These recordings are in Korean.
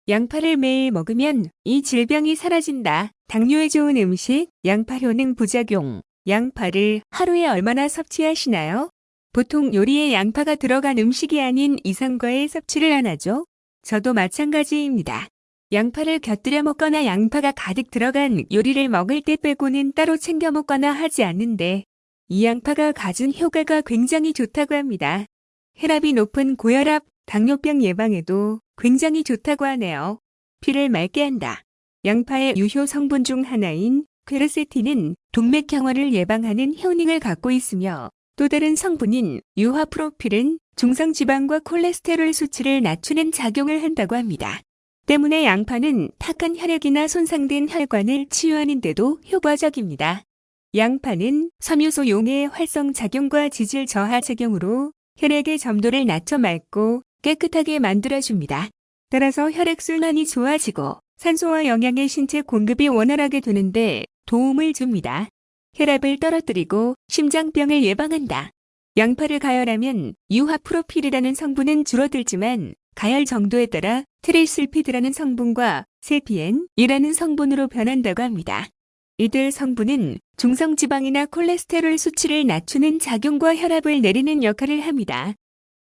양파를 매일 먹으면 이 질병이 사라진다. 당뇨에 좋은 음식, 양파 효능 부작용. 양파를 하루에 얼마나 섭취하시나요? 보통 요리에 양파가 들어간 음식이 아닌 이상 과의 섭취를 안 하죠? 저도 마찬가지입니다. 양파를 곁들여 먹거나 양파가 가득 들어간 요리를 먹을 때 빼고는 따로 챙겨 먹거나 하지 않는데 이 양파가 가진 효과가 굉장히 좋다고 합니다. 혈압이 높은 고혈압, 당뇨병 예방에도 굉장히 좋다고 하네요. 피를 맑게 한다. 양파의 유효 성분 중 하나인 퀘르세틴은 동맥경화를 예방하는 효능을 갖고 있으며 또 다른 성분인 유화프로필은 중성지방과 콜레스테롤 수치를 낮추는 작용을 한다고 합니다. 때문에 양파는 탁한 혈액이나 손상된 혈관을 치유하는 데도 효과적입니다. 양파는 섬유소 용해의 활성작용과 지질 저하작용으로 혈액의 점도를 낮춰 맑고 깨끗하게 만들어줍니다. 따라서 혈액순환이 좋아지고 산소와 영양의 신체 공급이 원활하게 되는데 도움을 줍니다. 혈압을 떨어뜨리고 심장병을 예방한다. 양파를 가열하면 유화프로필이라는 성분은 줄어들지만 가열 정도에 따라 트리슬피드라는 성분과 세피엔이라는 성분으로 변한다고 합니다. 이들 성분은 중성지방이나 콜레스테롤 수치를 낮추는 작용과 혈압을 내리는 역할을 합니다.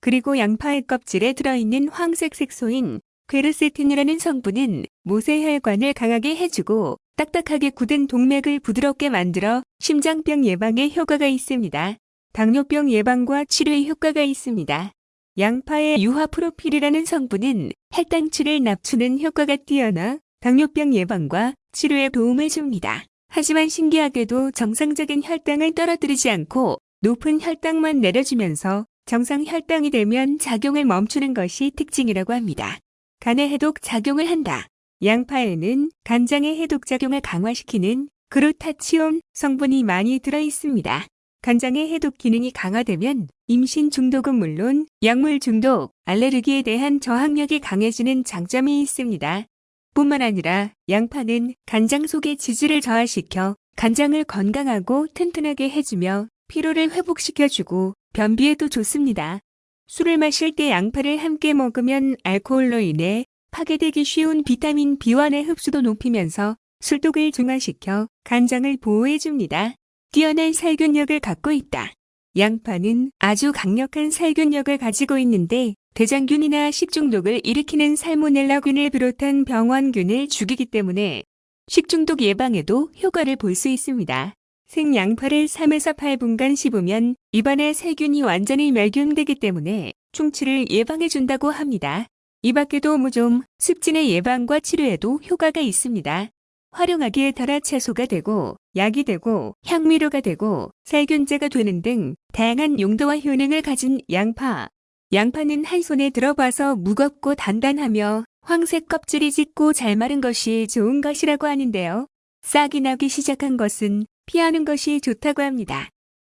그리고 양파의 껍질에 들어있는 황색 색소인 퀘르세틴이라는 성분은 모세혈관을 강하게 해주고 딱딱하게 굳은 동맥을 부드럽게 만들어 심장병 예방에 효과가 있습니다. 당뇨병 예방과 치료에 효과가 있습니다. 양파의 유화프로필이라는 성분은 혈당치를 낮추는 효과가 뛰어나 당뇨병 예방과 치료에 도움을 줍니다. 하지만 신기하게도 정상적인 혈당을 떨어뜨리지 않고 높은 혈당만 내려주면서 정상 혈당이 되면 작용을 멈추는 것이 특징이라고 합니다. 간에 해독 작용을 한다. 양파에는 간장의 해독 작용을 강화시키는 그루타치온 성분이 많이 들어 있습니다. 간장의 해독 기능이 강화되면 임신 중독은 물론 약물 중독, 알레르기에 대한 저항력이 강해지는 장점이 있습니다. 뿐만 아니라 양파는 간장 속의 지질을 저하시켜 간장을 건강하고 튼튼하게 해주며 피로를 회복시켜주고 변비에도 좋습니다. 술을 마실 때 양파를 함께 먹으면 알코올로 인해 파괴되기 쉬운 비타민 B1의 흡수도 높이면서 술독을 중화시켜 간장을 보호해줍니다. 뛰어난 살균력을 갖고 있다. 양파는 아주 강력한 살균력을 가지고 있는데 대장균이나 식중독을 일으키는 살모넬라균을 비롯한 병원균을 죽이기 때문에 식중독 예방에도 효과를 볼 수 있습니다. 생양파를 3에서 8분간 씹으면 입안의 세균이 완전히 멸균되기 때문에 충치를 예방해준다고 합니다. 이 밖에도 무좀, 습진의 예방과 치료에도 효과가 있습니다. 활용하기에 따라 채소가 되고 약이 되고 향미료가 되고 살균제가 되는 등 다양한 용도와 효능을 가진 양파. 양파는 한 손에 들어봐서 무겁고 단단하며 황색 껍질이 짙고 잘 마른 것이 좋은 것이라고 하는데요. 싹이 나기 시작한 것은 피하는 것이 좋다고 합니다.